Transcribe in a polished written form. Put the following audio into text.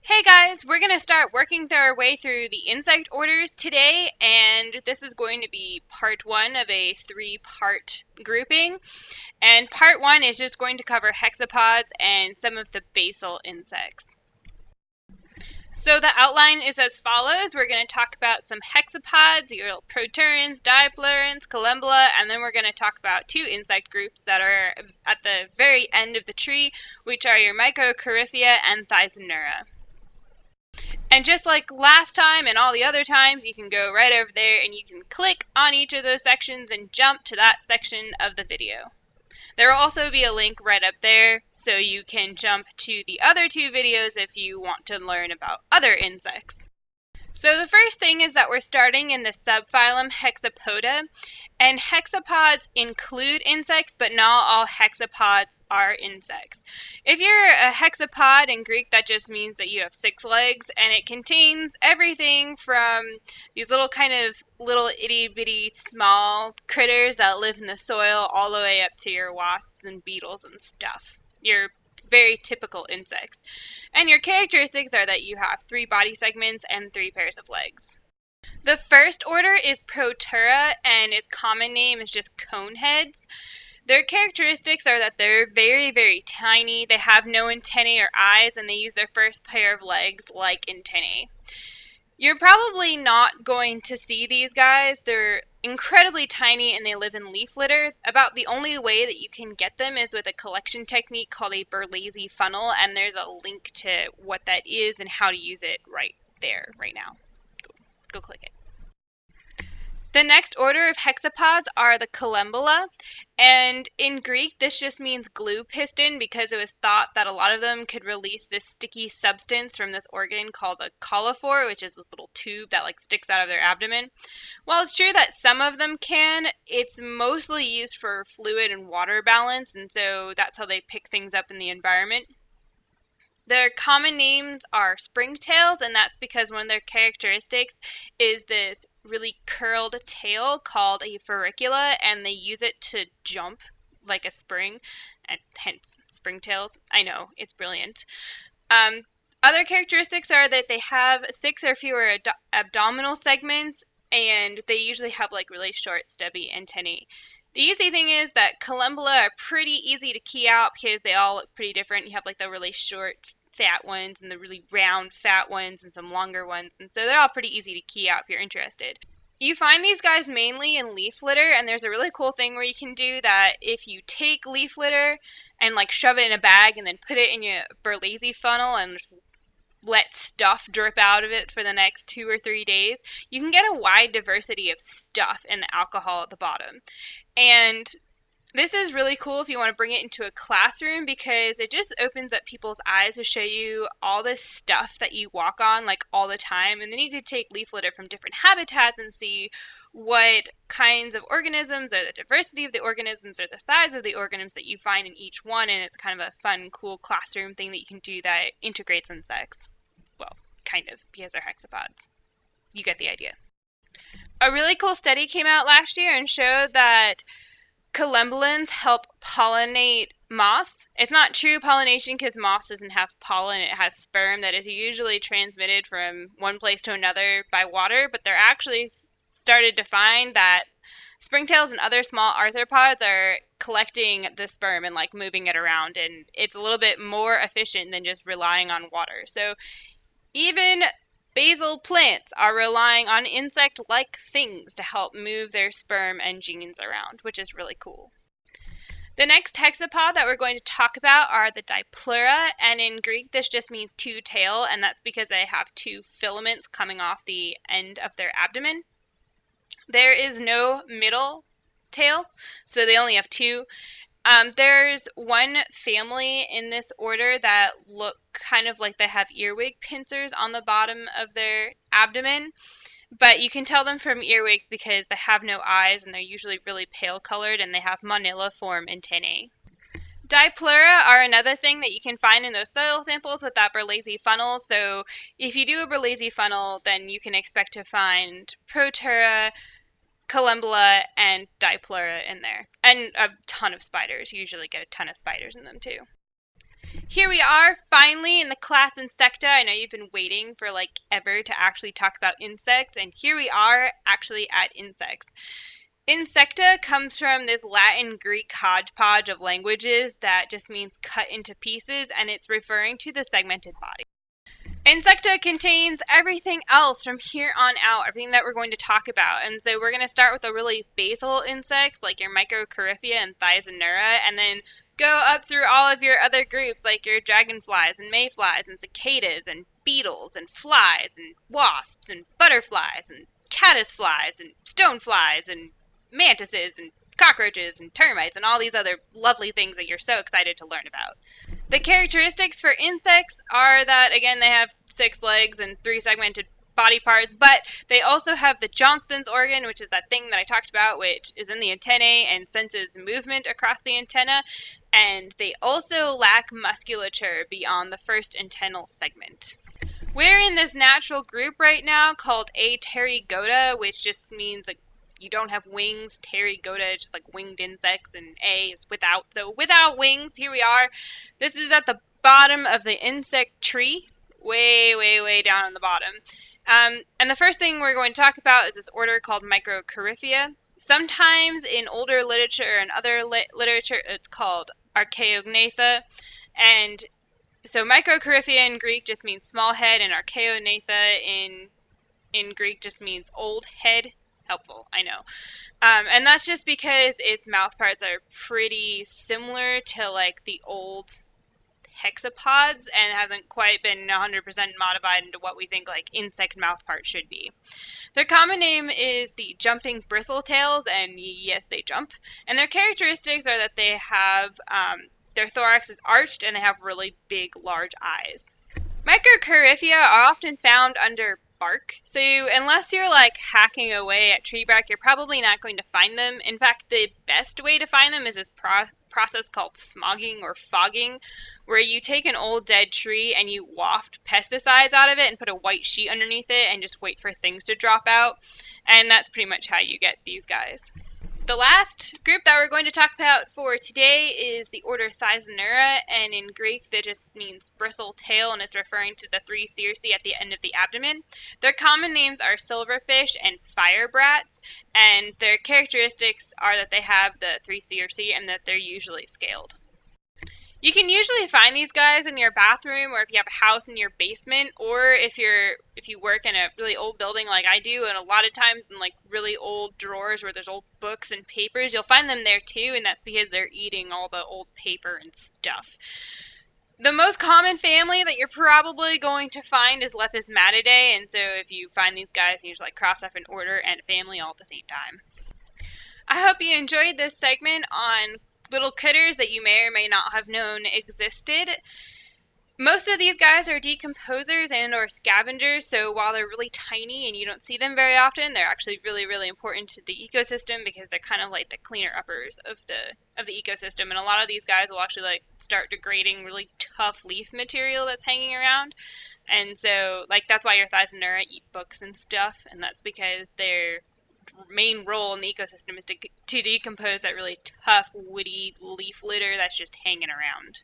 Hey guys, we're going to start working our way through the insect orders today, and this is going to be part one of a three-part grouping. And part one is just going to cover hexapods and some of the basal insects. So the outline is as follows. We're going to talk about some hexapods, your proturans, diplurans, collembola, and then we're going to talk about two insect groups that are at the very end of the tree, which are your Microcoryphea and Thysanura. And just like last time and all the other times, you can go right over there and you can click on each of those sections and jump to that section of the video. There will also be a link right up there so you can jump to the other two videos if you want to learn about other insects. So the first thing is that we're starting in the subphylum Hexapoda, and hexapods include insects, but not all hexapods are insects. If you're a hexapod in Greek, that just means that you have 6 legs, and it contains everything from these little kind of little itty bitty small critters that live in the soil all the way up to your wasps and beetles and stuff. Your very typical insects. And your characteristics are that you have 3 body segments and 3 pairs of legs. The first order is Protura, and its common name is just coneheads. Their characteristics are that they're very, very tiny, they have no antennae or eyes, and they use their first pair of legs like antennae. You're probably not going to see these guys. They're incredibly tiny and they live in leaf litter. About the only way that you can get them is with a collection technique called a Berlese funnel, and there's a link to what that is and how to use it right there, right now. Go click it. The next order of hexapods are the Collembola, and in Greek this just means glue piston because it was thought that a lot of them could release this sticky substance from this organ called a coliphore, which is this little tube that like sticks out of their abdomen. While it's true that some of them can, it's mostly used for fluid and water balance, and so that's how they pick things up in the environment. Their common names are springtails, and that's because one of their characteristics is this really curled tail called a furricula, and they use it to jump like a spring, and hence springtails. I know, it's brilliant. Other characteristics are that they have 6 or fewer abdominal segments, and they usually have like really short, stubby antennae. The easy thing is that Collembola are pretty easy to key out because they all look pretty different. You have like the really short, fat ones and the really round, fat ones and some longer ones. And so they're all pretty easy to key out if you're interested. You find these guys mainly in leaf litter, and there's a really cool thing where you can do that if you take leaf litter and like shove it in a bag and then put it in your Berlese funnel and let stuff drip out of it for the next 2 or 3 days, you can get a wide diversity of stuff in the alcohol at the bottom. And this is really cool if you want to bring it into a classroom because it just opens up people's eyes to show you all this stuff that you walk on like all the time. And then you could take leaf litter from different habitats and see what kinds of organisms or the diversity of the organisms or the size of the organisms that you find in each one. And it's kind of a fun, cool classroom thing that you can do that integrates insects. Well, kind of, because they're hexapods. You get the idea. A really cool study came out last year and showed that collembolans help pollinate moss. It's not true pollination because moss doesn't have pollen, it has sperm that is usually transmitted from one place to another by water, but they're actually started to find that springtails and other small arthropods are collecting the sperm and like moving it around, and it's a little bit more efficient than just relying on water. So even basal plants are relying on insect-like things to help move their sperm and genes around, which is really cool. The next hexapod that we're going to talk about are the Dipleura, and in Greek this just means two-tail, and that's because they have 2 filaments coming off the end of their abdomen. There is no middle tail, so they only have 2. There's one family in this order that look kind of like they have earwig pincers on the bottom of their abdomen, but you can tell them from earwigs because they have no eyes and they're usually really pale colored and they have manila-form antennae. Dipleura are another thing that you can find in those soil samples with that Berlese funnel, so if you do a Berlese funnel, then you can expect to find Protura, Collembola, and Dipleura in there. And a ton of spiders. You usually get a ton of spiders in them too. Here we are, finally, in the class Insecta. I know you've been waiting for like ever to actually talk about insects, and here we are actually at insects. Insecta comes from this Latin Greek hodgepodge of languages that just means cut into pieces, and it's referring to the segmented body. Insecta contains everything else from here on out, everything that we're going to talk about. And so we're going to start with the really basal insects like your Microcoryphea and Thysanura, and then go up through all of your other groups like your dragonflies and mayflies and cicadas and beetles and flies and wasps and butterflies and caddisflies and stoneflies and mantises and cockroaches and termites and all these other lovely things that you're so excited to learn about. The characteristics for insects are that, again, they have 6 legs and 3 segmented body parts, but they also have the Johnston's organ, which is that thing that I talked about, which is in the antennae and senses movement across the antenna, and they also lack musculature beyond the first antennal segment. We're in this natural group right now called Apterygoda, which just means like you don't have wings. Pterygoda is just like winged insects, and A is without. So without wings, here we are. This is at the bottom of the insect tree, way, way, way down on the bottom. And the first thing we're going to talk about is this order called Microcoryphea. Sometimes in older literature and other literature, it's called Archaeognatha, and so Microcoryphea in Greek just means small head, and Archaeognatha in Greek just means old head. Helpful, I know. And that's just because its mouth parts are pretty similar to like the old hexapods and hasn't quite been 100% modified into what we think like insect mouth parts should be. Their common name is the jumping bristletails, and yes, they jump. And their characteristics are that they have their thorax is arched and they have really big, large eyes. Microcoryphea are often found under bark, so unless you're like hacking away at tree bark, you're probably not going to find them. In fact, the best way to find them is this process called smogging or fogging, where you take an old dead tree and you waft pesticides out of it and put a white sheet underneath it and just wait for things to drop out, and that's pretty much how you get these guys. The last group that we're going to talk about for today is the order Thysanura, and in Greek that just means bristle tail and is referring to the 3 circi at the end of the abdomen. Their common names are silverfish and firebrats, and their characteristics are that they have the 3 circi and that they're usually scaled. You can usually find these guys in your bathroom, or if you have a house in your basement, or if you work in a really old building like I do, and a lot of times in like really old drawers where there's old books and papers, you'll find them there too, and that's because they're eating all the old paper and stuff. The most common family that you're probably going to find is Lepismatidae, and so if you find these guys, you just like cross off an order and family all at the same time. I hope you enjoyed this segment on little critters that you may or may not have known existed. Most of these guys are decomposers and or scavengers, so while they're really tiny and you don't see them very often, they're actually really, really important to the ecosystem because they're kind of like the cleaner uppers of the ecosystem. And a lot of these guys will actually like start degrading really tough leaf material that's hanging around. And so like that's why your Thysanura eat books and stuff, and that's because their main role in the ecosystem is to decompose that really tough, woody leaf litter that's just hanging around.